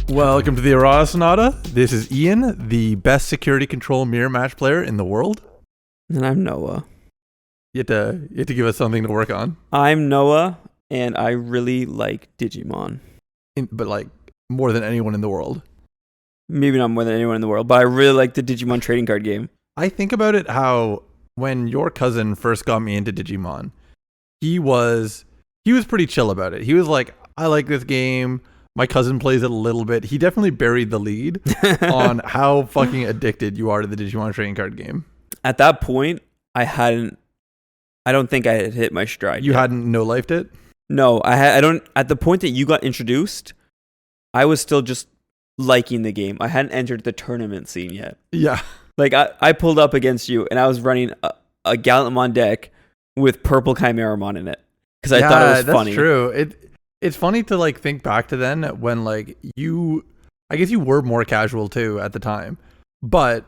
Welcome to the Errata Sonata. This is Ian, the best security control mirror match player in the world. And I'm Noah. You have to give us something to work on. I'm Noah, and I really like Digimon. But like more than anyone in the world. Maybe not more than anyone in the world, but I really like the Digimon trading card game. I think about it how when your cousin first got me into Digimon, he was pretty chill about it. He was like, I like this game. My cousin plays it a little bit. He definitely buried the lead on how fucking addicted you are to the Digimon trading card game. At that point, I don't think I had hit my stride. You hadn't no-lifed it? No, I don't. At the point that you got introduced, I was still just liking the game. I hadn't entered the tournament scene yet. Yeah. Like, I pulled up against you, and I was running a Gallantmon deck with purple Chimeramon in it. Because I thought it was funny. That's true. It's funny to like think back to then when like I guess you were more casual too at the time, but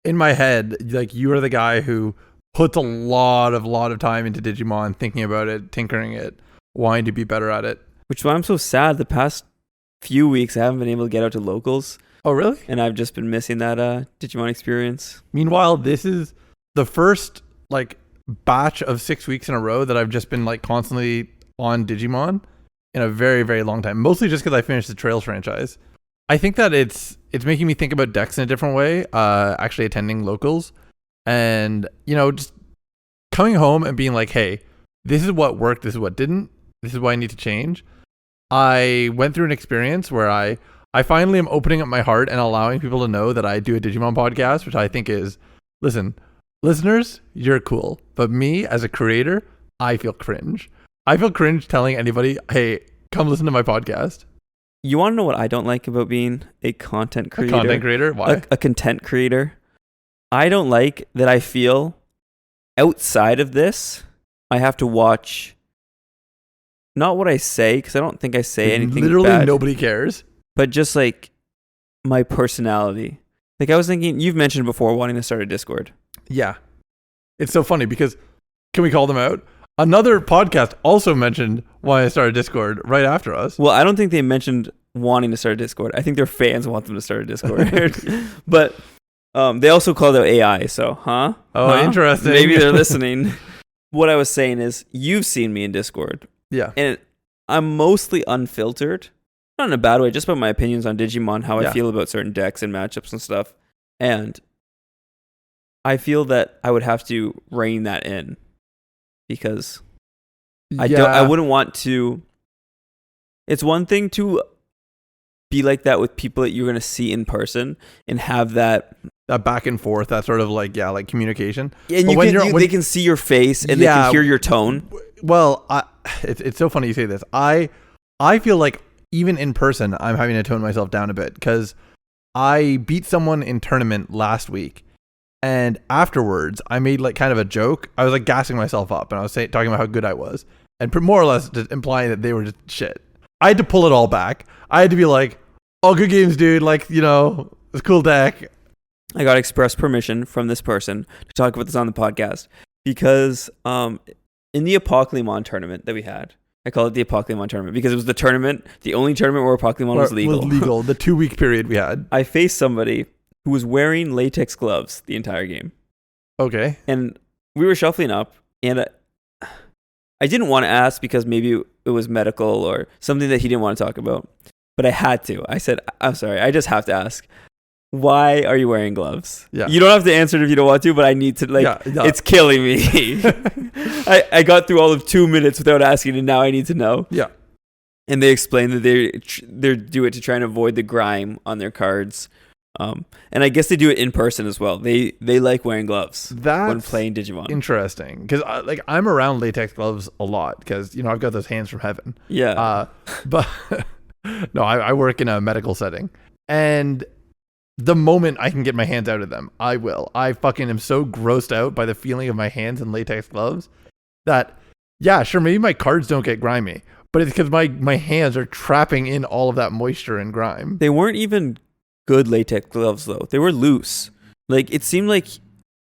in my head, like you are the guy who puts a lot of time into Digimon, thinking about it, tinkering it, wanting to be better at it. Which is why I'm so sad. The past few weeks, I haven't been able to get out to locals. Oh, really? And I've just been missing that Digimon experience. Meanwhile, this is the first like batch of 6 weeks in a row that I've just been like constantly on Digimon in a very, very long time. Mostly just because I finished the Trails franchise. I think that it's making me think about decks in a different way. Actually attending locals and, you know, just coming home and being like, hey, this is what worked. This is what didn't. This is what I need to change. I went through an experience where I finally am opening up my heart and allowing people to know that I do a Digimon podcast, which I think is, listen, listeners, you're cool. But me as a creator, I feel cringe. I feel cringe telling anybody, hey, come listen to my podcast. You want to know what I don't like about being a content creator? A content creator? Why? A content creator. I don't like that I feel outside of this, I have to watch not what I say, because I don't think I say anything Literally bad, nobody cares. but just like my personality. Like I was thinking, you've mentioned before wanting to start a Discord. Yeah. It's so funny because, can we call them out? Another podcast also mentioned why I started Discord right after us. Well, I don't think they mentioned wanting to start a Discord. I think their fans want them to start a Discord. But they also called out AI, so, Interesting. Maybe they're listening. What I was saying is, you've seen me in Discord. Yeah. And I'm mostly unfiltered. Not in a bad way, just about my opinions on Digimon, how I feel about certain decks and matchups and stuff. And I feel that I would have to rein that in. Because I wouldn't want to. It's one thing to be like that with people that you're going to see in person and have that back and forth, that sort of like communication. And they can see your face and they can hear your tone. Well, it's so funny you say this. I feel like even in person, I'm having to tone myself down a bit because I beat someone in tournament last week. And afterwards, I made like kind of a joke. I was like gassing myself up and I was talking about how good I was and more or less just implying that they were just shit. I had to pull it all back. I had to be like, oh, good games, dude. Like, you know, it's a cool deck. I got express permission from this person to talk about this on the podcast because in the Apocalypse tournament that we had, I call it the Apocalypse tournament because it was the only tournament where Apocalypse was legal. The 2 week period we had. I faced somebody who was wearing latex gloves the entire game. Okay. And we were shuffling up, and I didn't want to ask because maybe it was medical or something that he didn't want to talk about. But I had to. I said, I'm sorry, I just have to ask. Why are you wearing gloves? Yeah. You don't have to answer it if you don't want to, but I need to, it's killing me. I got through all of 2 minutes without asking, and now I need to know. Yeah. And they explained that they do it to try and avoid the grime on their cards. And I guess they do it in person as well. They like wearing gloves when playing Digimon. Interesting, because I'm around latex gloves a lot because I've got those hands from heaven. Yeah. But no, I work in a medical setting, and the moment I can get my hands out of them, I will. I fucking am so grossed out by the feeling of my hands in latex gloves that sure, maybe my cards don't get grimy, but it's because my hands are trapping in all of that moisture and grime. They weren't even good latex gloves though. They were loose. Like it seemed like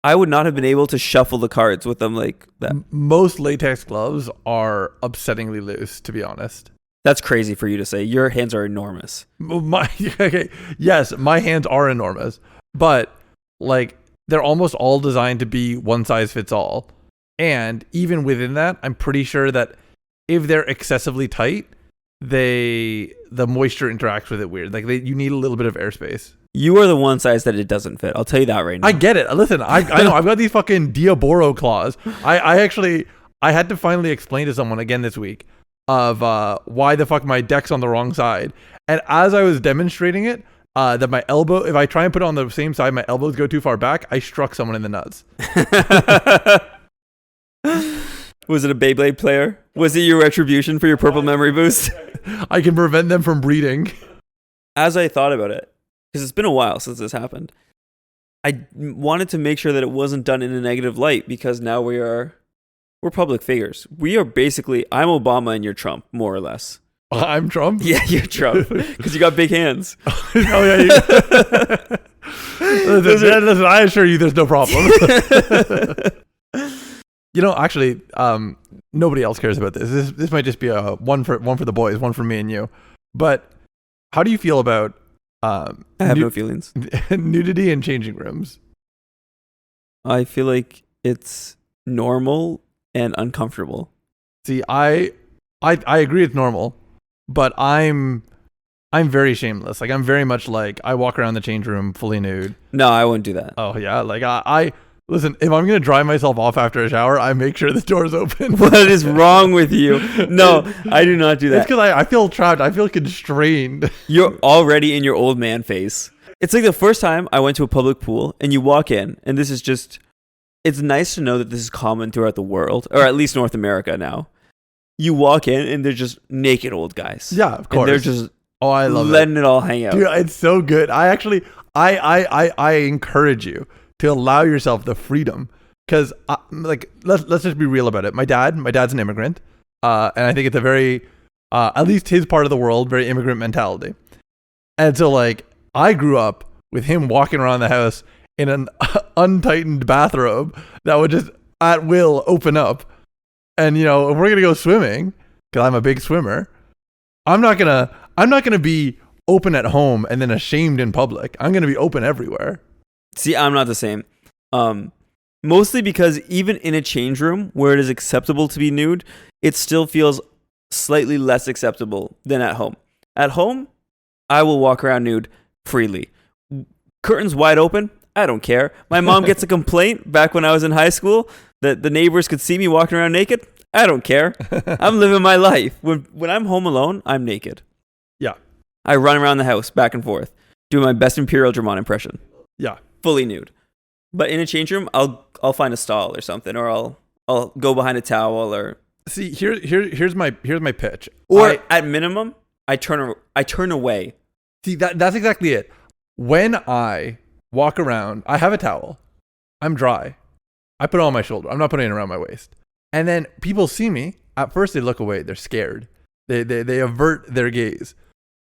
I would not have been able to shuffle the cards with them like that. Most latex gloves are upsettingly loose, to be honest. That's crazy for you to say. Your hands are enormous. Okay, yes, my hands are enormous, but like they're almost all designed to be one size fits all. And even within that, I'm pretty sure that if they're excessively tight, the moisture interacts with it weird. Like you need a little bit of airspace. You are the one size that it doesn't fit. I'll tell you that right now. I get it. Listen, I know I've got these fucking Diaboro claws. I had to finally explain to someone again this week of why the fuck my deck's on the wrong side. And as I was demonstrating it, that my elbow, if I try and put it on the same side, my elbows go too far back, I struck someone in the nuts. Was it a Beyblade player? Was it your retribution for your purple memory boost? I can prevent them from breeding. As I thought about it, because it's been a while since this happened, I wanted to make sure that it wasn't done in a negative light, because now we're public figures. We are basically, I'm Obama and you're Trump, more or less. I'm Trump? Yeah, you're Trump, because you got big hands. Oh, yeah. Listen, I assure you there's no problem. Actually, nobody else cares about this. This might just be a one for the boys, one for me and you. But how do you feel about I have no feelings. Nudity in changing rooms? I feel like it's normal and uncomfortable. See, I agree it's normal, but I'm very shameless. Like I'm very much like I walk around the change room fully nude. No, I wouldn't do that. Oh yeah, like I listen, if I'm going to dry myself off after a shower, I make sure the door's open. What is wrong with you? No, I do not do that. It's because I feel trapped. I feel constrained. You're already in your old man face. It's like the first time I went to a public pool and you walk in, and this is just, it's nice to know that this is common throughout the world, or at least North America now. You walk in and they're just naked old guys. Yeah, of course. And they're just I love letting it all hang out. Dude, it's so good. I actually, I encourage you to allow yourself the freedom, because let's just be real about it. My dad's an immigrant, and I think it's a very at least his part of the world, very immigrant mentality. And so like I grew up with him walking around the house in an untightened bathrobe that would just at will open up. And if we're gonna go swimming, because I'm a big swimmer, I'm not gonna be open at home and then ashamed in public. I'm gonna be open everywhere. See, I'm not the same. Mostly because even in a change room where it is acceptable to be nude, it still feels slightly less acceptable than at home. At home, I will walk around nude freely. Curtains wide open, I don't care. My mom gets a complaint back when I was in high school that the neighbors could see me walking around naked. I don't care. I'm living my life. When I'm home alone, I'm naked. Yeah. I run around the house back and forth, doing my best Imperial Dramon impression. Yeah. Fully nude. But in a change room, I'll find a stall or something, or I'll go behind a towel, or see here's my pitch. Or at minimum, I turn away. See, that's exactly it. When I walk around, I have a towel. I'm dry. I put it on my shoulder. I'm not putting it around my waist. And then people see me. At first, they look away. They're scared. They avert their gaze.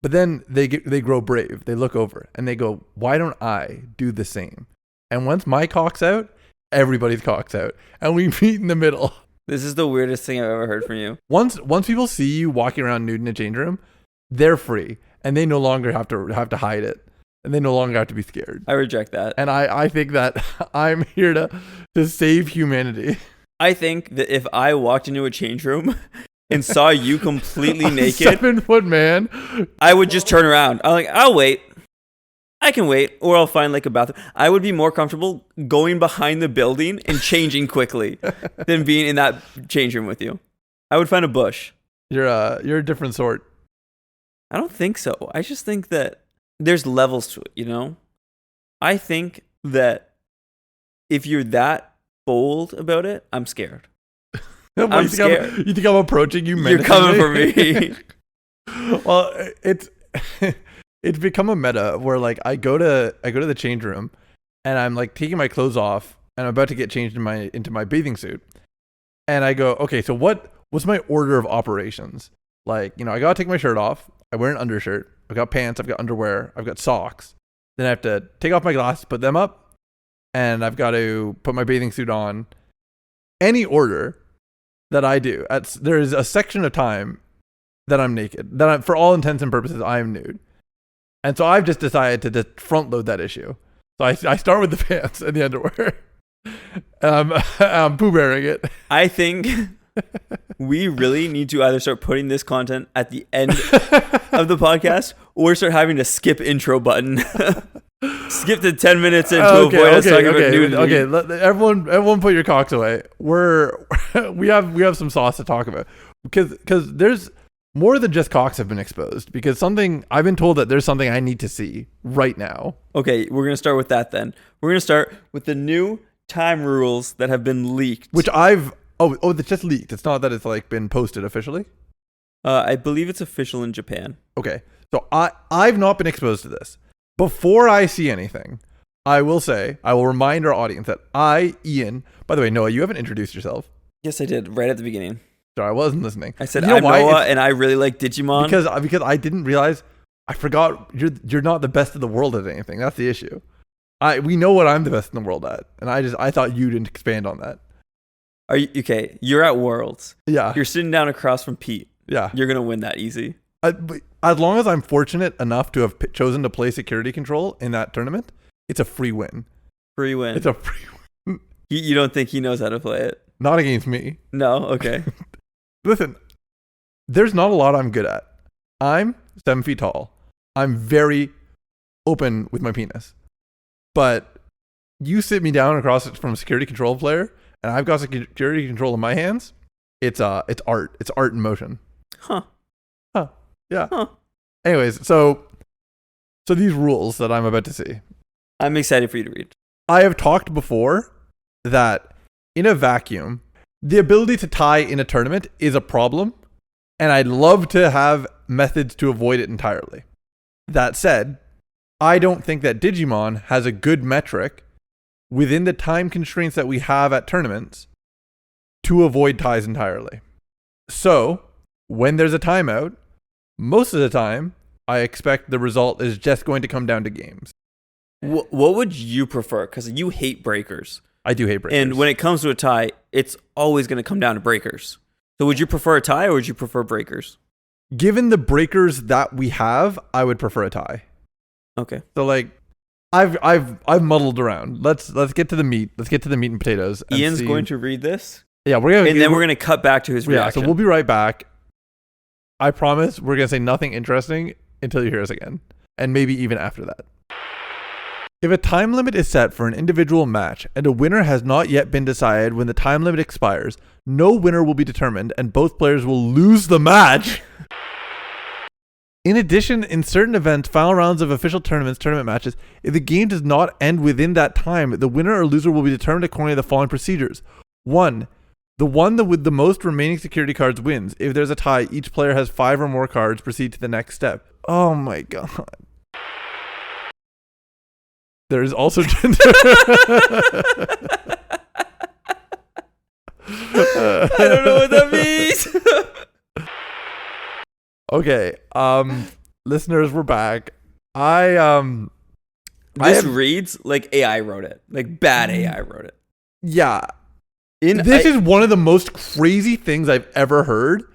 But then they grow brave. They look over and they go, "Why don't I do the same?" And once my cock's out, everybody's cock's out, and we meet in the middle. This is the weirdest thing I've ever heard from you. Once people see you walking around nude in a change room, they're free, and they no longer have to hide it, and they no longer have to be scared. I reject that. And I think that I'm here to save humanity. I think that if I walked into a change room and saw you completely naked, 7-foot man, I would just turn around. I'll wait. I can wait, or I'll find like a bathroom. I would be more comfortable going behind the building and changing quickly than being in that change room with you. I would find a bush. You're a different sort. I don't think so. I just think that there's levels to it, I think that if you're that bold about it, I'm scared. I'm scared. You think I'm approaching you? You're coming for me. Well, it's become a meta where like I go to the change room and I'm like taking my clothes off and I'm about to get changed into my bathing suit, and I go, okay, so what's my order of operations? Like, I gotta take my shirt off. I wear an undershirt. I've got pants. I've got underwear. I've got socks. Then I have to take off my glasses, put them up, and I've got to put my bathing suit on. Any order that I do, there is a section of time that I'm naked. For all intents and purposes, I am nude. And so I've just decided to just front load that issue. So I start with the pants and the underwear. I'm poo bearing it. I think we really need to either start putting this content at the end of the podcast or start having a skip intro button. Skip to 10 minutes in to avoid us talking about nudity. Okay, everyone put your cocks away. We have some sauce to talk about. Because there's more than just cocks have been exposed. Because I've been told that there's something I need to see right now. Okay, we're going to start with that then. We're going to start with the new time rules that have been leaked. Which it's just leaked. It's not that it's like been posted officially. I believe it's official in Japan. Okay, so I've not been exposed to this. Before I see anything, I will remind our audience that Ian, by the way, Noah, you haven't introduced yourself. Yes, I did, right at the beginning. Sorry, I wasn't listening. I said, I'm Noah, and I really like Digimon. Because I didn't realize, I forgot you're not the best in the world at anything. That's the issue. We know what I'm the best in the world at, and I thought you didn't expand on that. Are you okay? You're at Worlds. Yeah. You're sitting down across from Pete. Yeah. You're gonna win that easy. As long as I'm fortunate enough to have chosen to play security control in that tournament, it's a free win. Free win. It's a free win. You don't think he knows how to play it? Not against me. No. Okay. Listen, there's not a lot I'm good at. I'm 7 feet tall. I'm very open with my penis. But you sit me down across from a security control player, and I've got security control in my hands. It's art. It's art in motion. Huh. Yeah. Huh. Anyways, so these rules that I'm about to see. I'm excited for you to read. I have talked before that in a vacuum, the ability to tie in a tournament is a problem, and I'd love to have methods to avoid it entirely. That said, I don't think that Digimon has a good metric within the time constraints that we have at tournaments to avoid ties entirely. So, when there's a timeout, most of the time, I expect the result is just going to come down to games. What would you prefer? Because you hate breakers. I do hate breakers. And when it comes to a tie, it's always going to come down to breakers. So would you prefer a tie or would you prefer breakers? Given the breakers that we have, I would prefer a tie. Okay. So like, I've muddled around. Let's get to the meat. Let's get to the meat and potatoes. And Ian's going to read this. Yeah, we're gonna cut back to his reaction. So we'll be right back. I promise we're gonna say nothing interesting until you hear us again, and maybe even after that. If a time limit is set for an individual match and a winner has not yet been decided when the time limit expires, no winner will be determined, and both players will lose the match. In addition, in certain events, final rounds of official tournament matches, if the game does not end within that time, the winner or loser will be determined according to the following procedures. 1. The one with the most remaining security cards wins. If there's a tie, each player has 5 or more cards. Proceed to the next step. Oh my god. There is also gender. I don't know what that means. Okay, listeners, we're back. This reads like AI wrote it, like bad AI wrote it. Yeah, this is one of the most crazy things I've ever heard.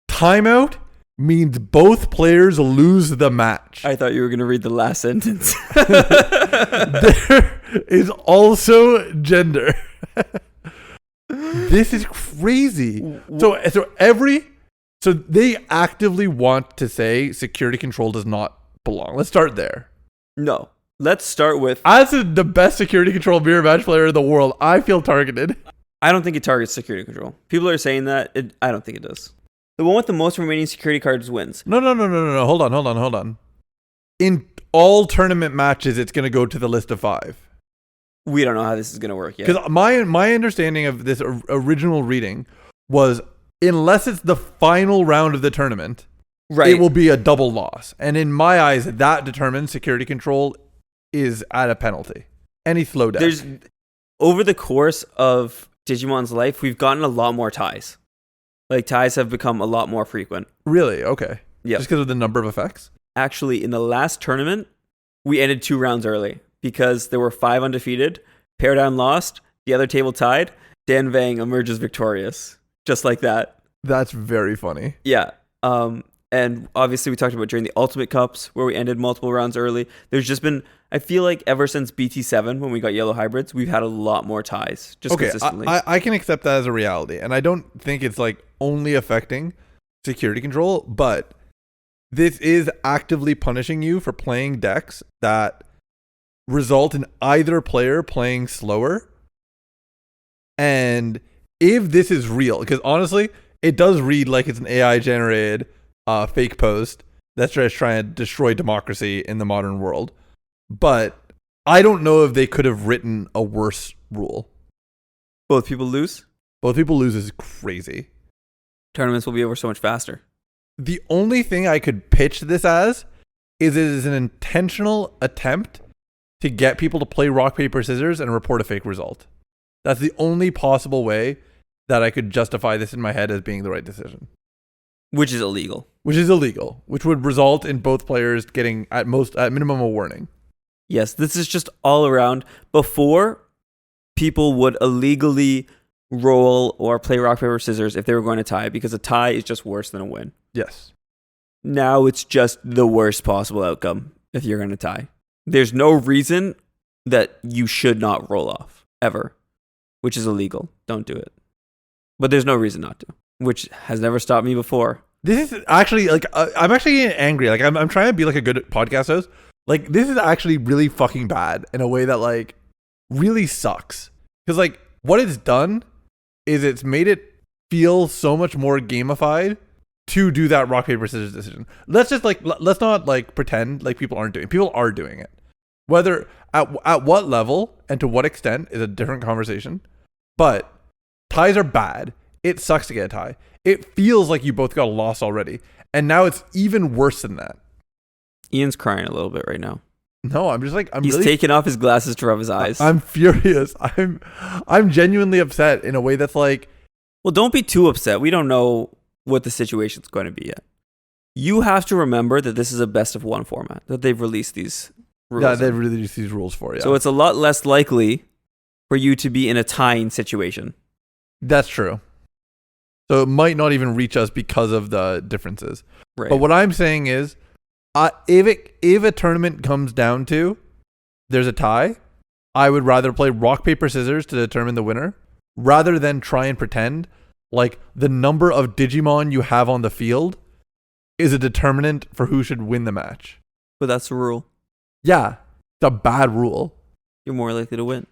Timeout means both players lose the match. I thought you were going to read the last sentence. There is also gender. This is crazy. So they actively want to say security control does not belong. Let's start there. No. Let's start with... As the best security control mirror match player in the world, I feel targeted. I don't think it targets security control. People are saying that. I don't think it does. The one with the most remaining security cards wins. No. Hold on. In all tournament matches, it's going to go to the list of 5. We don't know how this is going to work yet. Because my understanding of this original reading was... Unless it's the final round of the tournament, right, it will be a double loss. And in my eyes, that determines security control is at a penalty. Any slowdown. Over the course of Digimon's life, we've gotten a lot more ties. Like, ties have become a lot more frequent. Really? Okay. Yeah. Just because of the number of effects? Actually, in the last tournament, we ended 2 rounds early because there were 5 undefeated. Paradigm lost. The other table tied. Dan Vang emerges victorious. Just like that. That's very funny. Yeah. And obviously we talked about during the Ultimate Cups where we ended multiple rounds early. There's just been, I feel like ever since BT7 when we got yellow hybrids, we've had a lot more ties just consistently. I can accept that as a reality, and I don't think it's like only affecting security control, but this is actively punishing you for playing decks that result in either player playing slower. And if this is real, because honestly, it does read like it's an AI generated fake post that's just trying to destroy democracy in the modern world. But I don't know if they could have written a worse rule. Both people lose? Both people lose is crazy. Tournaments will be over so much faster. The only thing I could pitch this as is it is an intentional attempt to get people to play rock, paper, scissors and report a fake result. That's the only possible way that I could justify this in my head as being the right decision. Which is illegal. Which is illegal. Which would result in both players getting at minimum a warning. Yes, this is just all around. Before, people would illegally roll or play rock, paper, scissors if they were going to tie, because a tie is just worse than a win. Yes. Now it's just the worst possible outcome if you're going to tie. There's no reason that you should not roll off, ever, which is illegal. Don't do it. But there's no reason not to, which has never stopped me before. This is actually, like, I'm actually getting angry. Like, I'm trying to be, like, a good podcast host. Like, this is actually really fucking bad in a way that, like, really sucks. Because, like, what it's done is it's made it feel so much more gamified to do that rock, paper, scissors decision. Let's not, like, pretend like people aren't doing it. People are doing it. Whether, at what level and to what extent is a different conversation. But ties are bad. It sucks to get a tie. It feels like you both got a loss already. And now it's even worse than that. Ian's crying a little bit right now. No, I'm just like, he's really taking off his glasses to rub his eyes. I'm furious. I'm genuinely upset in a way that's like, well, don't be too upset. We don't know what the situation's going to be yet. You have to remember that this is a best of one format that they've released these rules. Yeah, they've released these rules for. Yeah. So it's a lot less likely for you to be in a tying situation. That's true. So it might not even reach us because of the differences. Right. But what I'm saying is, if a tournament comes down to there's a tie, I would rather play rock, paper, scissors to determine the winner rather than try and pretend like the number of Digimon you have on the field is a determinant for who should win the match. But that's the rule. Yeah, it's a bad rule. You're more likely to win.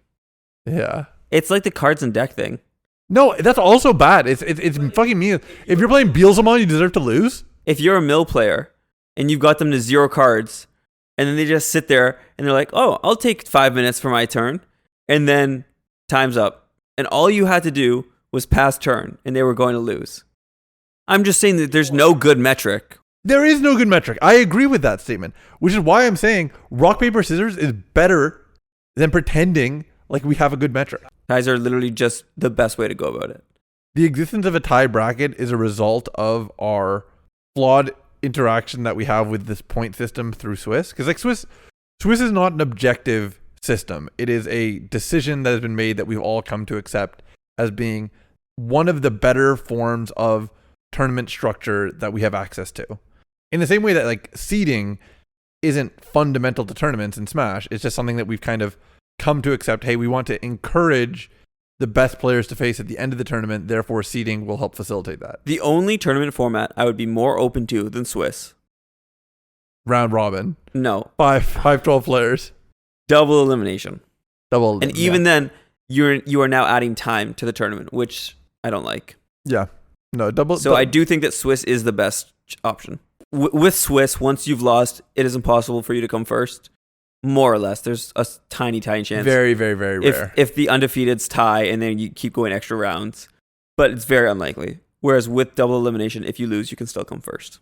Yeah. It's like the cards and deck thing. No, that's also bad. It's fucking mean. If you're playing Beelzemon, you deserve to lose. If you're a mill player and you've got them to 0 cards, and then they just sit there and they're like, oh, I'll take 5 minutes for my turn, and then time's up. And all you had to do was pass turn, and they were going to lose. I'm just saying that there's no good metric. There is no good metric. I agree with that statement, which is why I'm saying rock, paper, scissors is better than pretending like we have a good metric. Ties are literally just the best way to go about it. The existence of a tie bracket is a result of our flawed interaction that we have with this point system through Swiss. Because like Swiss is not an objective system. It is a decision that has been made that we've all come to accept as being one of the better forms of tournament structure that we have access to. In the same way that like seeding isn't fundamental to tournaments in Smash, it's just something that we've kind of come to accept. Hey, we want to encourage the best players to face at the end of the tournament, therefore seeding will help facilitate that. The only tournament format I would be more open to than Swiss. Round robin. No. 12 players. Double elimination. And even then, you are now adding time to the tournament, which I don't like. Yeah. No, double. So I do think that Swiss is the best option. With Swiss, once you've lost, it is impossible for you to come first. More or less. There's a tiny chance. Very, very, very rare. If the undefeateds tie and then you keep going extra rounds. But it's very unlikely. Whereas with double elimination, if you lose, you can still come first.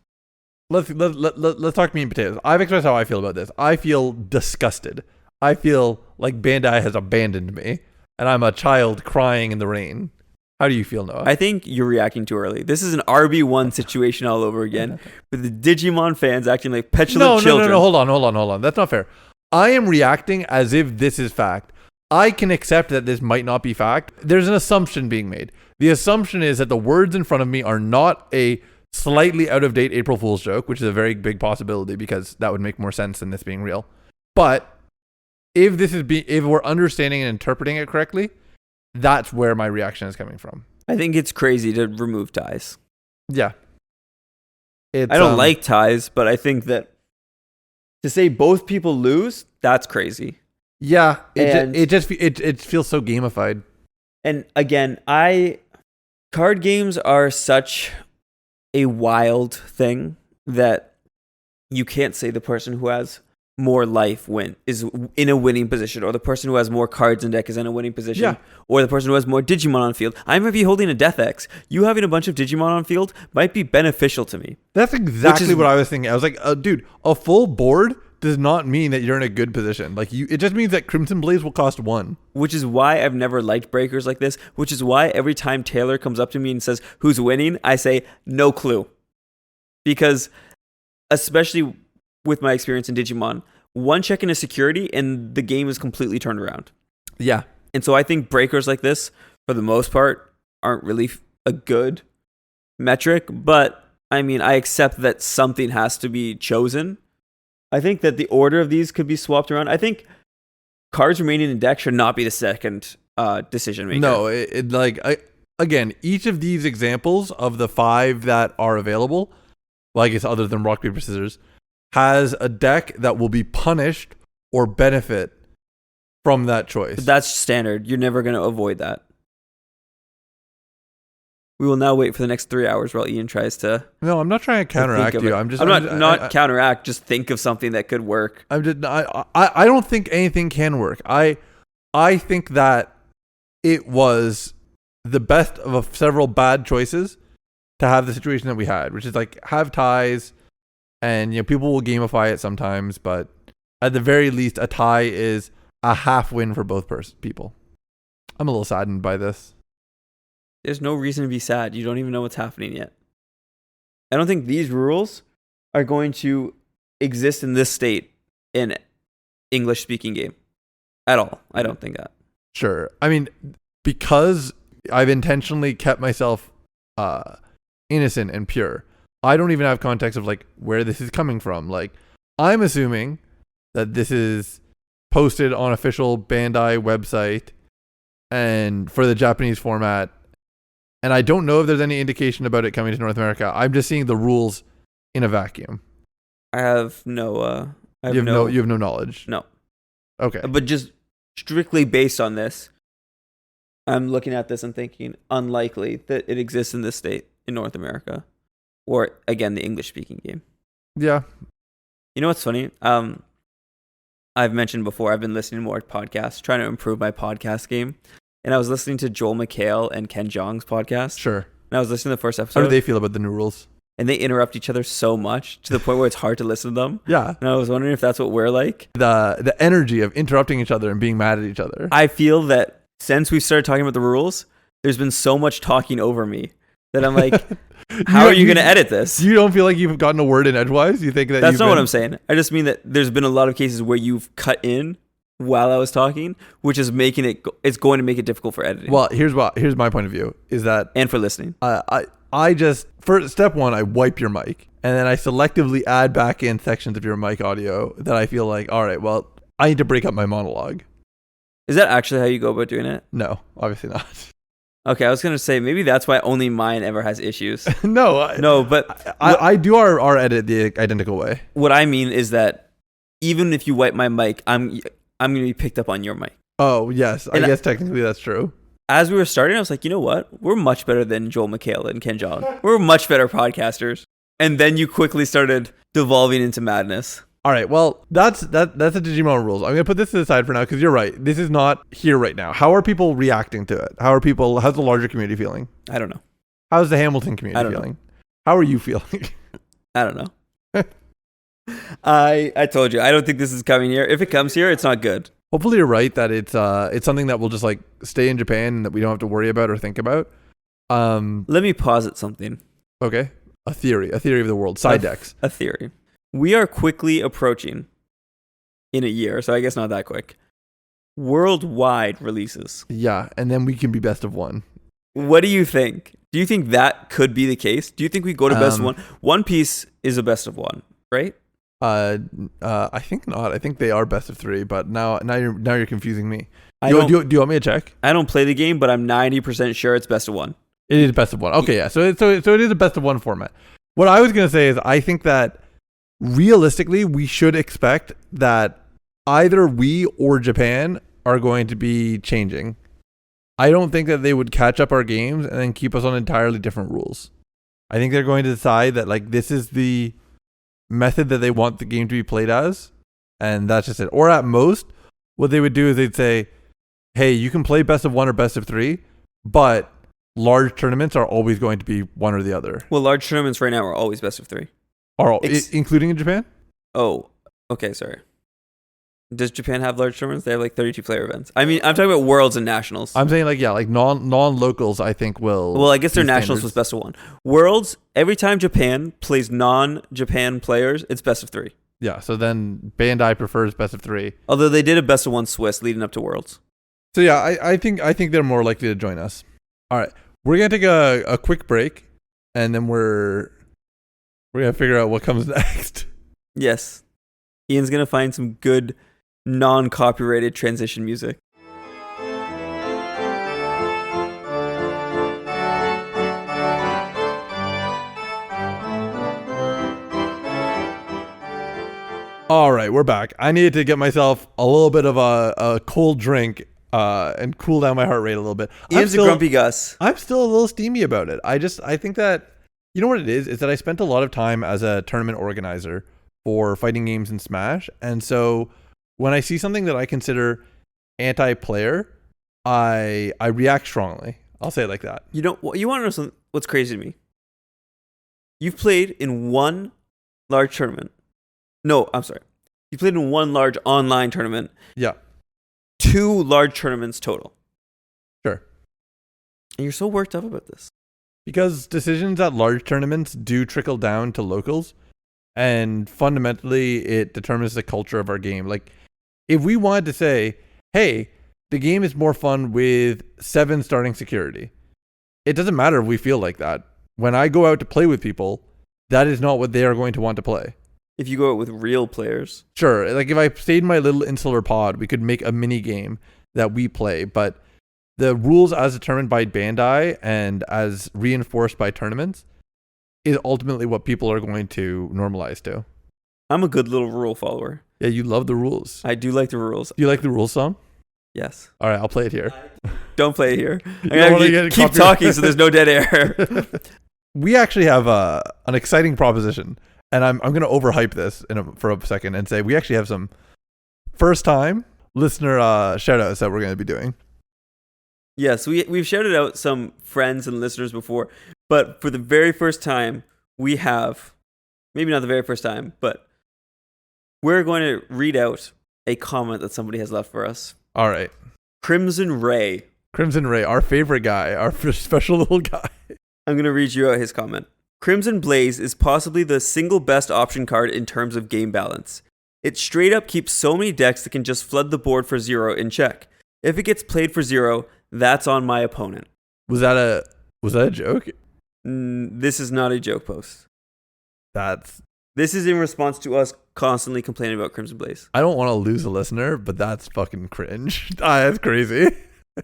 Let's talk meat and potatoes. I've expressed how I feel about this. I feel disgusted. I feel like Bandai has abandoned me. And I'm a child crying in the rain. How do you feel, Noah? I think you're reacting too early. This is an RB1 situation all over again. With the Digimon fans acting like petulant children. No. Hold on. That's not fair. I am reacting as if this is fact. I can accept that this might not be fact. There's an assumption being made. The assumption is that the words in front of me are not a slightly out of date April Fool's joke, which is a very big possibility because that would make more sense than this being real. But if we're understanding and interpreting it correctly, that's where my reaction is coming from. I think it's crazy to remove ties. Yeah. I don't like ties, but I think that to say both people lose, that's crazy. Yeah, it feels so gamified. And again, card games are such a wild thing that you can't say the person who has more life is in a winning position, or the person who has more cards in deck is in a winning position, or the person who has more Digimon on field. I might be holding a Death X. You having a bunch of Digimon on field might be beneficial to me. That's exactly what I was thinking. I was like, dude, a full board does not mean that you're in a good position. Like it just means that Crimson Blaze will cost 1. Which is why I've never liked breakers like this. Which is why every time Taylor comes up to me and says, "Who's winning?" I say, "No clue," because especially with my experience in Digimon, one check in a security and the game is completely turned around. Yeah. And so I think breakers like this, for the most part, aren't really a good metric. But I mean, I accept that something has to be chosen. I think that the order of these could be swapped around. I think cards remaining in deck should not be the second decision maker. No, again, each of these examples of the 5 that are available, well, I guess other than rock, paper, scissors, has a deck that will be punished or benefit from that choice. But that's standard. You're never going to avoid that. We will now wait for the next 3 hours while Ian tries to. No, I'm not trying to counteract you. I'm not counteract. Just think of something that could work. I don't think anything can work. I think that it was the best of several bad choices to have the situation that we had, which is like have ties, and people will gamify it sometimes, but at the very least, a tie is a half win for both people. I'm a little saddened by this. There's no reason to be sad. You don't even know what's happening yet. I don't think these rules are going to exist in this state in English-speaking game at all. I don't think that. Sure. I mean, because I've intentionally kept myself innocent and pure, I don't even have context of like where this is coming from. Like, I'm assuming that this is posted on official Bandai website and for the Japanese format. And I don't know if there's any indication about it coming to North America. I'm just seeing the rules in a vacuum. I have no. You have no knowledge. No. Okay. But just strictly based on this, I'm looking at this and thinking unlikely that it exists in this state in North America, or again the English-speaking game. Yeah. You know what's funny? I've mentioned before I've been listening to more podcasts, trying to improve my podcast game. And I was listening to Joel McHale and Ken Jeong's podcast. Sure. And I was listening to the first episode. How do they feel about the new rules? And they interrupt each other so much to the point where it's hard to listen to them. Yeah. And I was wondering if that's what we're like. The energy of interrupting each other and being mad at each other. I feel that since we've started talking about the rules, there's been so much talking over me that I'm like, how are you going to edit this? You don't feel like you've gotten a word in edgewise? You think that's not what I'm saying. I just mean that there's been a lot of cases where you've cut in while I was talking, which is it's going to make it difficult for editing. Well, here's my point of view is that, and for listening, I just, for step 1, I wipe your mic and then I selectively add back in sections of your mic audio that I feel like, all right, well, I need to break up my monologue. Is that actually how you go about doing it? No, obviously not. Okay, I was gonna say maybe that's why only mine ever has issues. No, but I do our edit the identical way. What I mean is that even if you wipe my mic, I'm going to be picked up on your mic. Oh, yes. I guess technically that's true. As we were starting, I was like, you know what? We're much better than Joel McHale and Ken Jeong. We're much better podcasters. And then you quickly started devolving into madness. All right. Well, that's the Digimon rules. I'm going to put this to the side for now because you're right. This is not here right now. How are people reacting to it? How's the larger community feeling? I don't know. How's the Hamilton community feeling? How are you feeling? I don't know. I told you, I don't think this is coming here. If it comes here, it's not good. Hopefully you're right that it's something that will just like stay in Japan and that we don't have to worry about or think about. Let me posit something. Okay. A theory of the world. Side decks. A theory. We are quickly approaching, in a year, so I guess not that quick, worldwide releases. Yeah, and then we can be best of one. What do you think? Do you think that could be the case? Do you think we go to best of one? One Piece is a best of one, right? I think not. I think they are best of 3, but now you're confusing me. Do you want me to check? I don't play the game, but I'm 90% sure it's best of 1. It is best of 1. Okay, yeah. So it is a best of 1 format. What I was gonna say is I think that realistically we should expect that either we or Japan are going to be changing. I don't think that they would catch up our games and then keep us on entirely different rules. I think they're going to decide that like this is the method that they want the game to be played as, and that's just it. Or at most, what they would do is they'd say, hey, you can play best of 1 or best of 3, but large tournaments are always going to be one or the other. Well, large tournaments right now are always best of 3. Including in Japan? Oh, okay, sorry. Does Japan have large tournaments? They have like 32 player events. I mean, I'm talking about Worlds and Nationals. I'm saying like non-locals I think will. Well, I guess their Nationals was best of 1. Worlds, every time Japan plays non-Japan players, it's best of 3. Yeah, so then Bandai prefers best of 3. Although they did a best of 1 Swiss leading up to Worlds. So yeah, I think they're more likely to join us. All right, we're gonna take a quick break, and then we're gonna figure out what comes next. Yes, Ian's gonna find some good non-copyrighted transition music. All right, we're back. I needed to get myself a little bit of a cold drink and cool down my heart rate a little bit. Ian's a grumpy Gus. I'm still a little steamy about it. I think that, you know what it is that I spent a lot of time as a tournament organizer for fighting games in Smash. And so when I see something that I consider anti-player, I react strongly. I'll say it like that. You want to know something? What's crazy to me? You've played in one large tournament. No, I'm sorry. You played in one large online tournament. Yeah. 2 large tournaments total. Sure. And you're so worked up about this. Because decisions at large tournaments do trickle down to locals. And fundamentally, it determines the culture of our game. Like, if we wanted to say, hey, the game is more fun with 7 starting security, it doesn't matter if we feel like that. When I go out to play with people, that is not what they are going to want to play. If you go out with real players. Sure. Like, if I stayed in my little insular pod, we could make a mini game that we play. But the rules as determined by Bandai and as reinforced by tournaments is ultimately what people are going to normalize to. I'm a good little rule follower. Yeah, you love the rules. I do like the rules. Do you like the rules song? Yes. All right, I'll play it here. Don't play it here. Keep talking so there's no dead air. We actually have an exciting proposition, and I'm going to overhype this for a second and say we actually have some first-time listener shout-outs that we're going to be doing. Yes, we've shouted out some friends and listeners before, but for the very first time, we have, maybe not the very first time, but we're going to read out a comment that somebody has left for us. All right. Crimson Ray, our favorite guy, our special little guy. I'm going to read you out his comment. Crimson Blaze is possibly the single best option card in terms of game balance. It straight up keeps so many decks that can just flood the board for 0 in check. If it gets played for 0, that's on my opponent. Was that a joke? This is not a joke post. This is in response to us constantly complaining about Crimson Blaze. I don't want to lose a listener, but that's fucking cringe. That's crazy.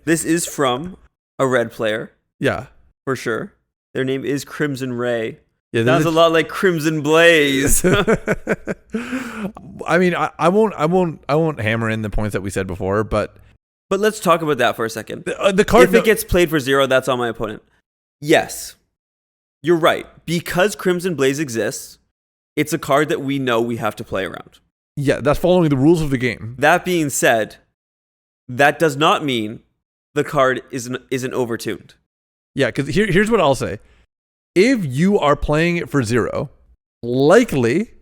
This is from a red player. Yeah. For sure. Their name is Crimson Ray. Yeah, sounds a lot like Crimson Blaze. I mean, I won't hammer in the points that we said before, but let's talk about that for a second. The card, if it gets played for 0, that's on my opponent. Yes, you're right. Because Crimson Blaze exists, it's a card that we know we have to play around. Yeah, that's following the rules of the game. That being said, that does not mean the card isn't overtuned. Yeah, because here's what I'll say. If you are playing it for 0, likely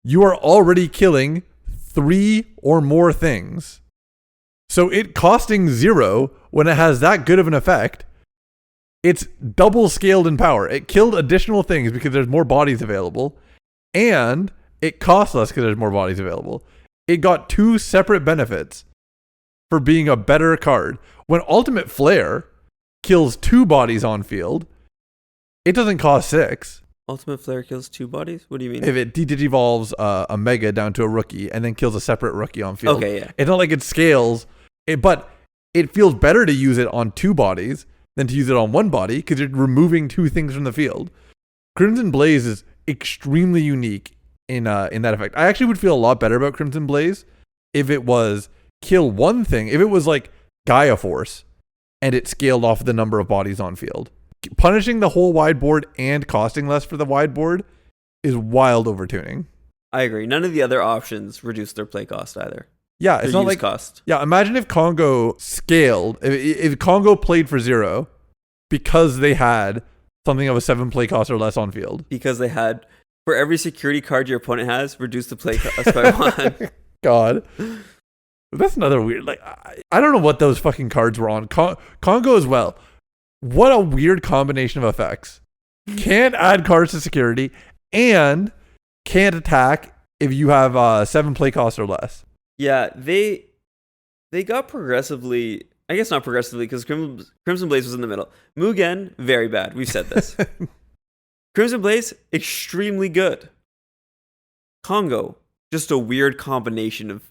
you are already killing 3 or more things. So it costing 0, when it has that good of an effect, it's double scaled in power. It killed additional things because there's more bodies available, and it costs less because there's more bodies available. It got 2 separate benefits for being a better card. When Ultimate Flare kills 2 bodies on field, it doesn't cost 6. Ultimate Flare kills 2 bodies? What do you mean? If it digivolves a Mega down to a rookie and then kills a separate rookie on field. Okay, yeah. It's not like it scales, but it feels better to use it on 2 bodies than to use it on 1 body because you're removing 2 things from the field. Crimson Blaze is extremely unique in that effect. I actually would feel a lot better about Crimson Blaze if it was kill 1 thing. If it was like Gaia Force and it scaled off the number of bodies on field. Punishing the whole wide board and costing less for the wide board is wild overtuning. I agree. None of the other options reduce their play cost either. Yeah, it's not like cost. Yeah, imagine if Congo scaled. If Congo played for 0 because they had something of a 7 play cost or less on field. Because they had, for every security card your opponent has, reduce the play cost by 1. God. That's another weird. Like, I don't know what those fucking cards were on. Congo as well. What a weird combination of effects. Can't add cards to security and can't attack if you have 7 play costs or less. Yeah, they got progressively, I guess not progressively because Crimson Blaze was in the middle. Mugen, very bad. We've said this. Crimson Blaze, extremely good. Congo, just a weird combination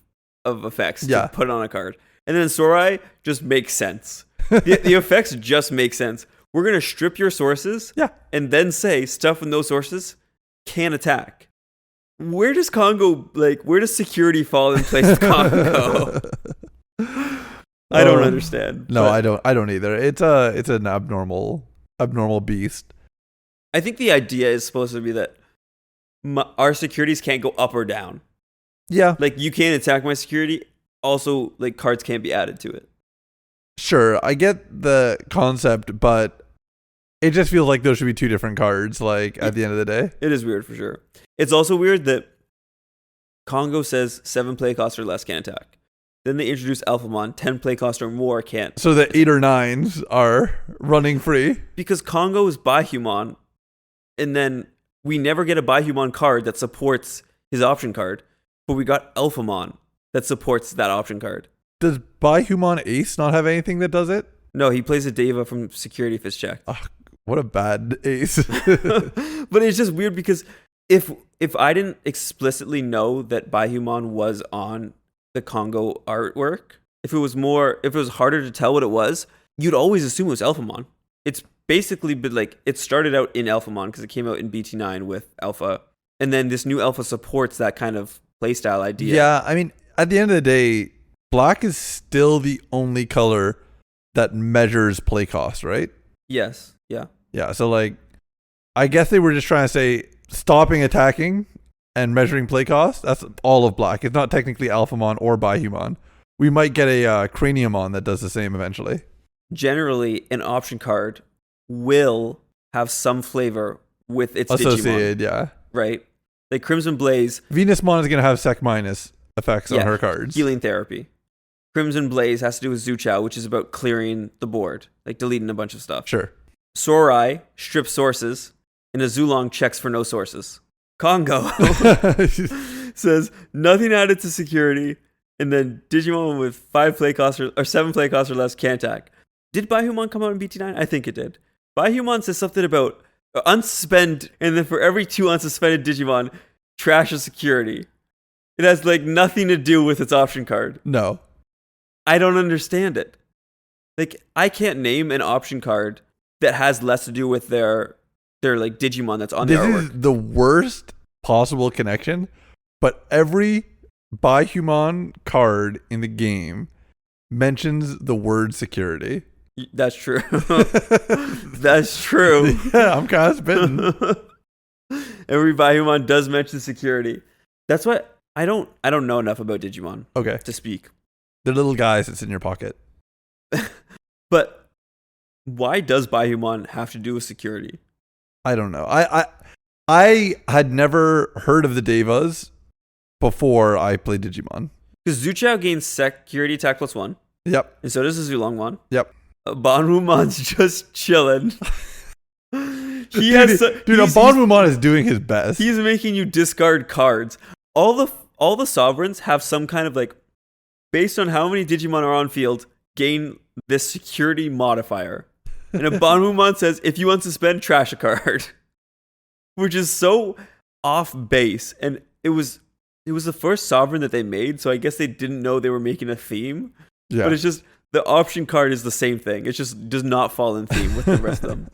of effects to put on a card. And then Sorai just makes sense. The effects just make sense. We're going to strip your sources and then say stuff with no sources can't attack. Where does security fall in place of Congo? I don't understand. No, I don't either. It's an abnormal beast. I think the idea is supposed to be that our securities can't go up or down. Yeah. Like, you can't attack my security. Also, like, cards can't be added to it. Sure, I get the concept, but it just feels like those should be 2 different cards, like, at the end of the day. It is weird for sure. It's also weird that Congo says 7 play costs or less can't attack. Then they introduce Alphamon, 10 play costs or more can't. So the 8 or 9s are running free. Because Congo is Bihumon, and then we never get a Bihumon card that supports his option card, but we got Alphamon that supports that option card. Does Bihumon Ace not have anything that does it? No, he plays a Deva from security if it's checked. Oh, what a bad ace. But it's just weird because if I didn't explicitly know that Bihumon was on the Congo artwork, if it was harder to tell what it was, you'd always assume it was Alphamon. It's basically been like, it started out in Alphamon because it came out in BT9 with Alpha, and then this new Alpha supports that kind of playstyle idea. Yeah, I mean, at the end of the day, black is still the only color that measures play cost, right? Yes. Yeah. Yeah, so like, I guess they were just trying to say stopping attacking and measuring play cost. That's all of black. It's not technically Alphamon or Bihumon. We might get a Craniumon that does the same eventually. Generally, an option card will have some flavor with its associated, Digimon. Yeah. Right? Like Crimson Blaze. Venusmon is going to have Sec minus effects on her cards. Healing therapy. Crimson Blaze has to do with Zuchao, which is about clearing the board, like deleting a bunch of stuff. Sure. Sorai strips sources, and Azulong checks for no sources. Congo says nothing added to security, and then Digimon with 5 play costs or 7 play costs or less can't attack. Did Bihumon come out in BT9? I think it did. Bihumon says something about unsuspend, and then for every 2 unsuspended Digimon, trash a security. It has like nothing to do with its option card. No. I don't understand it. Like, I can't name an option card that has less to do with their like Digimon that's on the artwork. This is the worst possible connection, but every Bihumon card in the game mentions the word security. That's true. That's true. Yeah, I'm kind of spitting. Every Bihumon does mention security. That's why I don't know enough about Digimon to speak. The little guy sits in your pocket. But why does Bihumon have to do with security? I don't know. I had never heard of the Devas before I played Digimon. Because Zuchao gains security attack +1. Yep. And so does the Zulongmon. Yep. Banwumon's just chilling. Dude, Banwumon is doing his best. He's making you discard cards. All the sovereigns have some kind of like, based on how many Digimon are on field, gain this security modifier. And Abanmumon says, if you unsuspend, trash a card. Which is so off base. And it was the first Sovereign that they made, so I guess they didn't know they were making a theme. Yeah. But it's just, the option card is the same thing. It just does not fall in theme with the rest of them.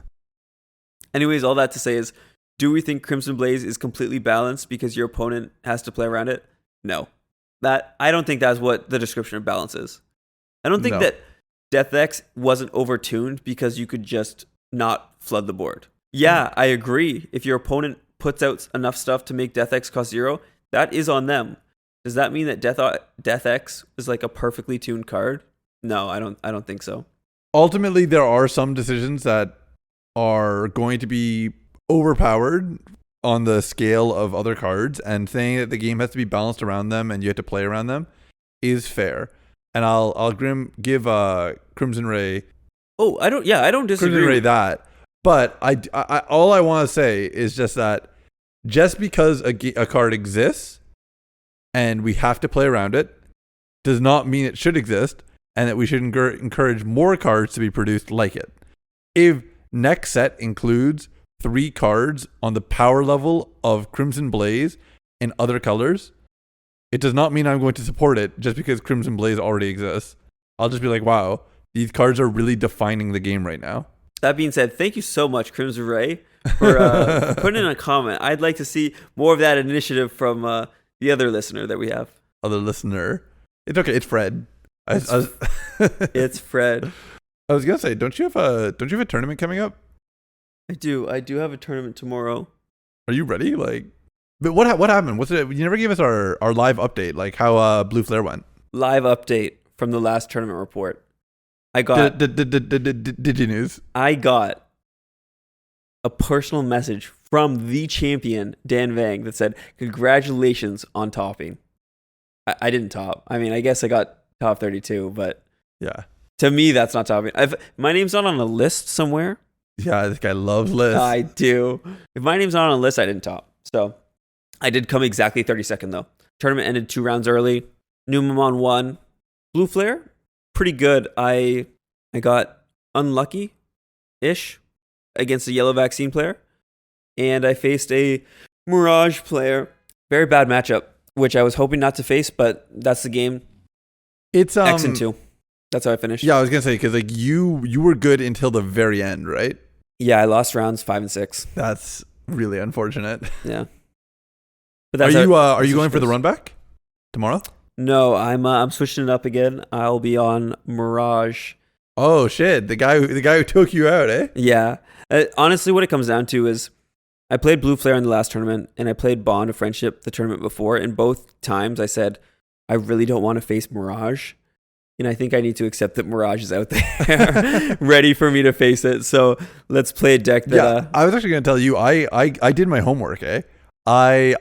Anyways, all that to say is, do we think Crimson Blaze is completely balanced because your opponent has to play around it? No. I don't think that's what the description of balance is. I don't think that Death X wasn't overtuned because you could just not flood the board. Yeah, I agree. If your opponent puts out enough stuff to make Death X cost 0, that is on them. Does that mean that Death X is like a perfectly tuned card? No, I don't think so. Ultimately, there are some decisions that are going to be overpowered on the scale of other cards, and saying that the game has to be balanced around them and you have to play around them is fair. And I'll give Crimson Ray. Oh, I don't disagree. Crimson Ray that, but I all I want to say is just that just because a card exists and we have to play around it does not mean it should exist, and that we should encourage more cards to be produced like it. If next set includes 3 cards on the power level of Crimson Blaze in other colors, it does not mean I'm going to support it just because Crimson Blaze already exists. I'll just be like, wow, these cards are really defining the game right now. That being said, thank you so much, Crimson Ray, for putting in a comment. I'd like to see more of that initiative from the other listener that we have. Other listener? It's okay. It's Fred. It's Fred. I was gonna say, don't you have a tournament coming up? I do have a tournament tomorrow. Are you ready? But what happened? What's it? You never gave us our live update, like how Blue Flare went. Live update from the last tournament report. I got Digi news. I got a personal message from the champion Dan Vang that said, "Congratulations on topping." I didn't top. I mean, I guess I got top 32, but yeah, to me that's not topping. My name's not on a list somewhere. Yeah, this guy loves lists. I do. If my name's not on a list, I didn't top. So I did come exactly 32nd though. Tournament ended 2 rounds early. Numamon won. Blue Flare, pretty good. I got unlucky-ish against a yellow vaccine player. And I faced a Mirage player. Very bad matchup, which I was hoping not to face, but that's the game. It's X and 2. That's how I finished. Yeah, I was gonna say, because you were good until the very end, right? Yeah, I lost rounds 5 and 6. That's really unfortunate. Yeah. But that's are you going for the run back tomorrow? No, I'm switching it up again. I'll be on Mirage. Oh shit! The guy who took you out, eh? Yeah. Honestly, what it comes down to is I played Blue Flare in the last tournament, and I played Bond of Friendship the tournament before. And both times I said I really don't want to face Mirage. And I think I need to accept that Mirage is out there ready for me to face it. So let's play a deck that... Yeah, I was actually going to tell you, I did my homework, eh? I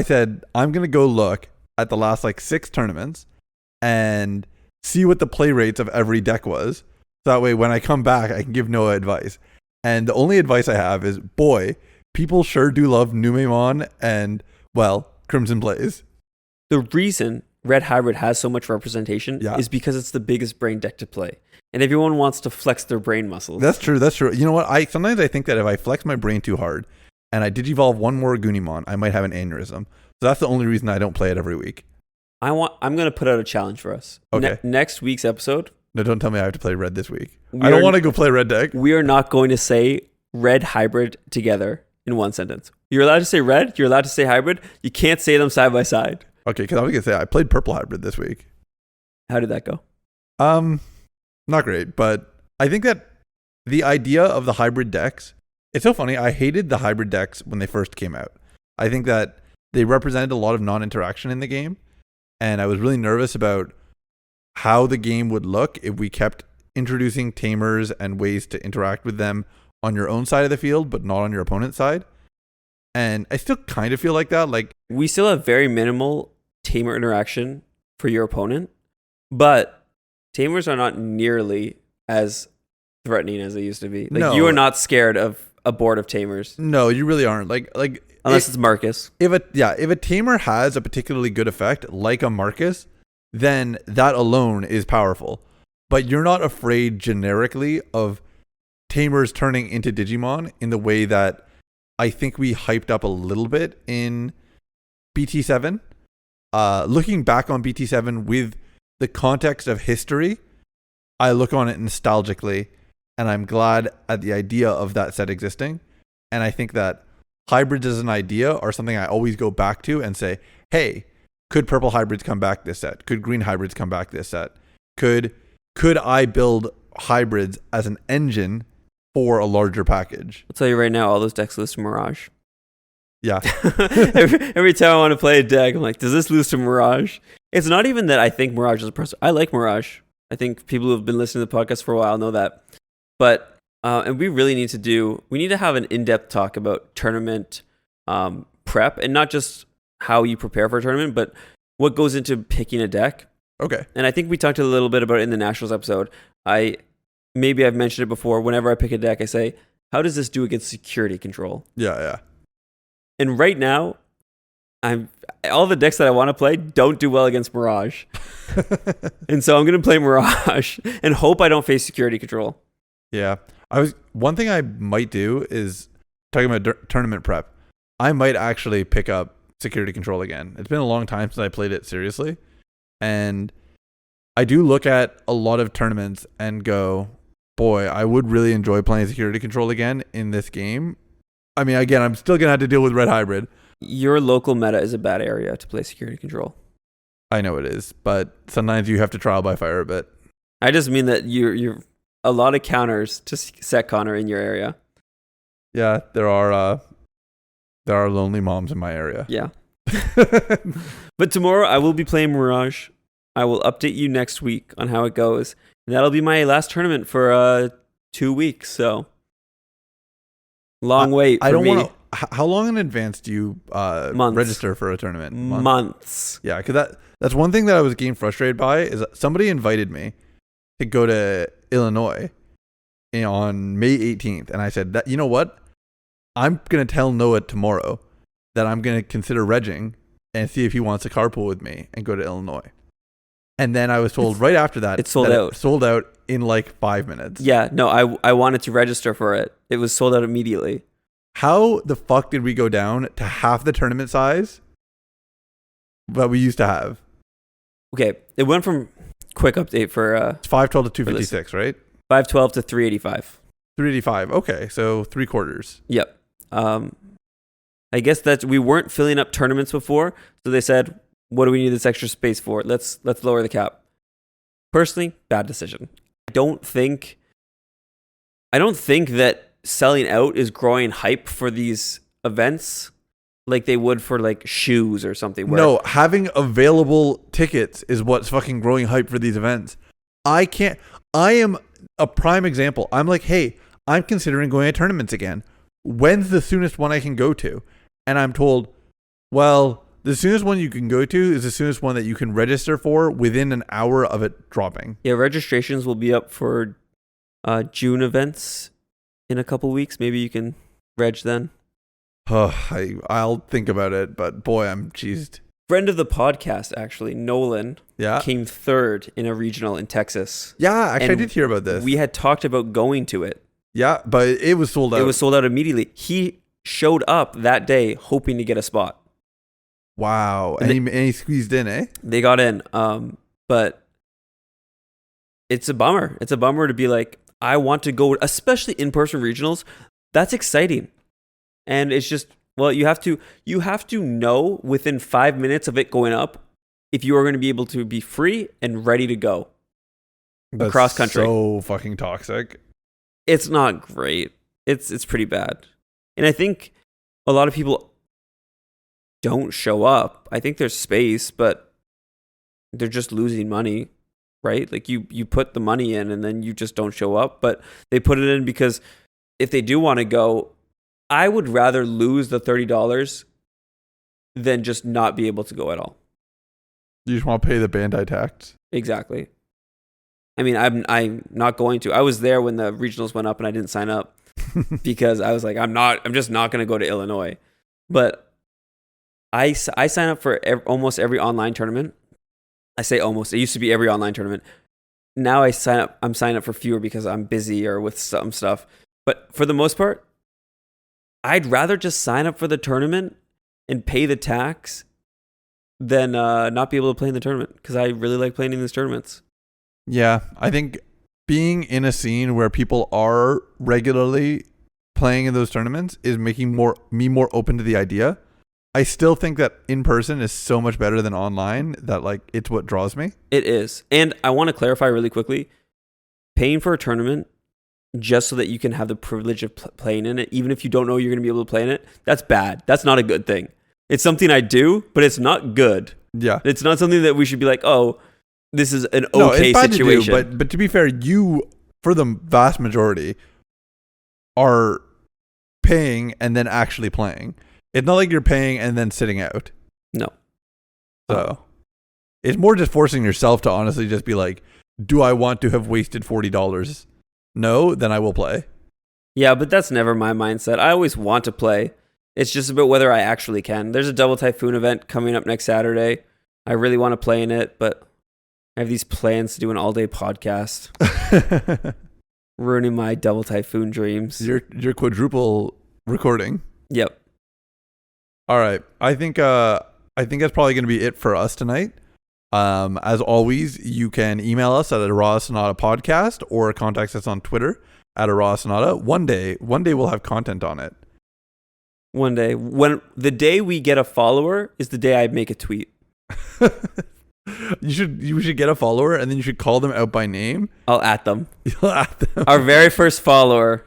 said, I'm going to go look at the last 6 tournaments and see what the play rates of every deck was. So that way, when I come back, I can give Noah advice. And the only advice I have is, boy, people sure do love Numemon and, well, Crimson Blaze. The reason Red Hybrid has so much representation is because it's the biggest brain deck to play. And everyone wants to flex their brain muscles. That's true. You know what? Sometimes I think that if I flex my brain too hard and I digivolve one more Goonimon, I might have an aneurysm. So that's the only reason I don't play it every week. I'm going to put out a challenge for us. Okay. Next week's episode. No, don't tell me I have to play red this week. I don't want to go play red deck. We are not going to say Red Hybrid together in one sentence. You're allowed to say red. You're allowed to say hybrid. You can't say them side by side. Okay, because I was going to say, I played purple hybrid this week. How did that go? Not great, but I think that the idea of the hybrid decks, it's so funny. I hated the hybrid decks when they first came out. I think that they represented a lot of non-interaction in the game, and I was really nervous about how the game would look if we kept introducing tamers and ways to interact with them on your own side of the field, but not on your opponent's side. And I still kind of feel like that. We still have very minimal tamer interaction for your opponent, but tamers are not nearly as threatening as they used to be. No. You are not scared of a board of tamers. No, you really aren't. Unless it's Marcus. If a tamer has a particularly good effect, like a Marcus, then that alone is powerful. But you're not afraid generically of Tamers turning into Digimon in the way that I think we hyped up a little bit in BT7. Looking back on BT7 with the context of history, I look on it nostalgically, and I'm glad at the idea of that set existing. And I think that hybrids as an idea are something I always go back to and say, hey, could purple hybrids come back this set? Could green hybrids come back this set? Could I build hybrids as an engine for a larger package? I'll tell you right now, all those decks lose to Mirage. Yeah. every time I want to play a deck, I'm like, does this lose to Mirage? It's not even that I think Mirage is a person. I like Mirage. I think people who have been listening to the podcast for a while know that. But, and we really need to have an in-depth talk about tournament prep, and not just how you prepare for a tournament, but what goes into picking a deck. Okay. And I think we talked a little bit about it in the Nationals episode. Maybe I've mentioned it before. Whenever I pick a deck, I say, how does this do against security control? Yeah. And right now, all the decks that I want to play don't do well against Mirage. And so I'm going to play Mirage and hope I don't face security control. Yeah. One thing I might do is, talking about tournament prep, I might actually pick up security control again. It's been a long time since I played it seriously. And I do look at a lot of tournaments and go, boy, I would really enjoy playing security control again in this game. I mean, again, I'm still going to have to deal with red hybrid. Your local meta is a bad area to play security control. I know it is, but sometimes you have to trial by fire a bit. I just mean that you're a lot of counters to set Connor in your area. Yeah, there are lonely moms in my area. Yeah. But tomorrow I will be playing Mirage. I will update you next week on how it goes. And that'll be my last tournament for 2 weeks. So long wait for I don't me. want to. How long in advance do you register for a tournament? Months. Yeah, because that's one thing that I was getting frustrated by is that somebody invited me to go to Illinois on May 18th, and I said that, you know what, I'm gonna tell Noah tomorrow that I'm gonna consider regging and see if he wants to carpool with me and go to Illinois. And then I was told right after that it's sold out. Sold out in like 5 minutes. Yeah, no, I wanted to register for it. It was sold out immediately. How the fuck did we go down to half the tournament size that we used to have? Okay, it went from, quick update for it's 512 to 256, right? 512 to 385. 385. Okay, so 3/4. Yep. I guess that we weren't filling up tournaments before, so they said, what do we need this extra space for? Let's lower the cap. Personally, bad decision. I don't think that selling out is growing hype for these events like they would for like shoes or something. No, having available tickets is what's fucking growing hype for these events. I am a prime example. I'm like, hey, I'm considering going to tournaments again. When's the soonest one I can go to? And I'm told, well, the soonest one you can go to is the soonest one that you can register for within an hour of it dropping. Yeah, registrations will be up for June events in a couple weeks. Maybe you can reg then. I'll think about it, but boy, I'm cheesed. Friend of the podcast, actually, Nolan, came third in a regional in Texas. Yeah, actually, I did hear about this. We had talked about going to it. Yeah, but it was sold out. It was sold out immediately. He showed up that day hoping to get a spot. Wow. And he squeezed in, eh? They got in. But it's a bummer. It's a bummer to be like, I want to go, especially in-person regionals. That's exciting. And it's just, well, you have to know within 5 minutes of it going up if you are going to be able to be free and ready to go. Across country. So fucking toxic. It's not great. It's pretty bad. And I think a lot of people don't show up. I think there's space, but they're just losing money, right? Like you put the money in and then you just don't show up, but they put it in because if they do want to go, I would rather lose the $30 than just not be able to go at all. You just want to pay the Bandai tax. Exactly. I mean, I'm not going to. I was there when the regionals went up and I didn't sign up because I was like, I'm just not going to go to Illinois. But I sign up for almost every online tournament. I say almost. It used to be every online tournament. Now I'm signing up for fewer because I'm busy or with some stuff. But for the most part, I'd rather just sign up for the tournament and pay the tax than not be able to play in the tournament, because I really like playing in these tournaments. Yeah, I think being in a scene where people are regularly playing in those tournaments is making me more open to the idea. I still think that in person is so much better than online, that like it's what draws me. It is. And I want to clarify really quickly, paying for a tournament just so that you can have the privilege of playing in it, even if you don't know you're going to be able to play in it, that's bad. That's not a good thing. It's something I do, but it's not good. Yeah. It's not something that we should be like, oh, this is an okay situation. To do, but to be fair, you, for the vast majority, are paying and then actually playing. It's not like you're paying and then sitting out. No. So it's more just forcing yourself to honestly just be like, do I want to have wasted $40? No, then I will play. Yeah, but that's never my mindset. I always want to play. It's just about whether I actually can. There's a Double Typhoon event coming up next Saturday. I really want to play in it, but I have these plans to do an all-day podcast. Ruining my Double Typhoon dreams. Your quadruple recording. Yep. All right. I think that's probably going to be it for us tonight. As always, you can email us at a Raw Sonata podcast or contact us on Twitter at a Raw Sonata. One day we'll have content on it. One day, when the day we get a follower is the day I make a tweet. You should get a follower and then you should call them out by name. I'll at them. You'll at them. Our very first follower.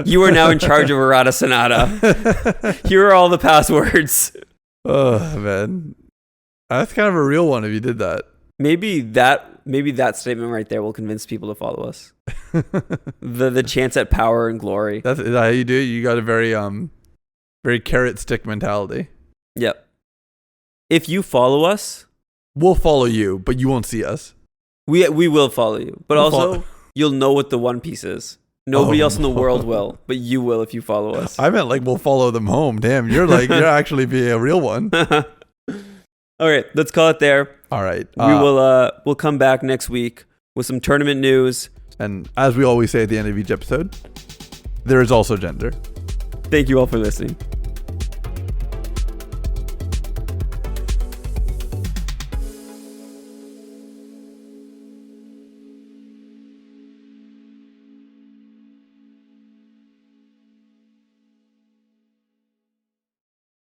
You are now in charge of Errata Sonata. Here are all the passwords. Oh man, that's kind of a real one if you did that. Maybe that statement right there will convince people to follow us. the chance at power and glory. Is that how you do it? You got a very carrot stick mentality. Yep. If you follow us, we'll follow you, but you won't see us. We will follow you, but also you'll know what the One Piece is. Nobody else in the world will, but you will if you follow us. I meant like we'll follow them home. Damn, you're actually being a real one. All right, let's call it there. All right, we'll come back next week with some tournament news. And as we always say at the end of each episode, there is also gender. Thank you all for listening.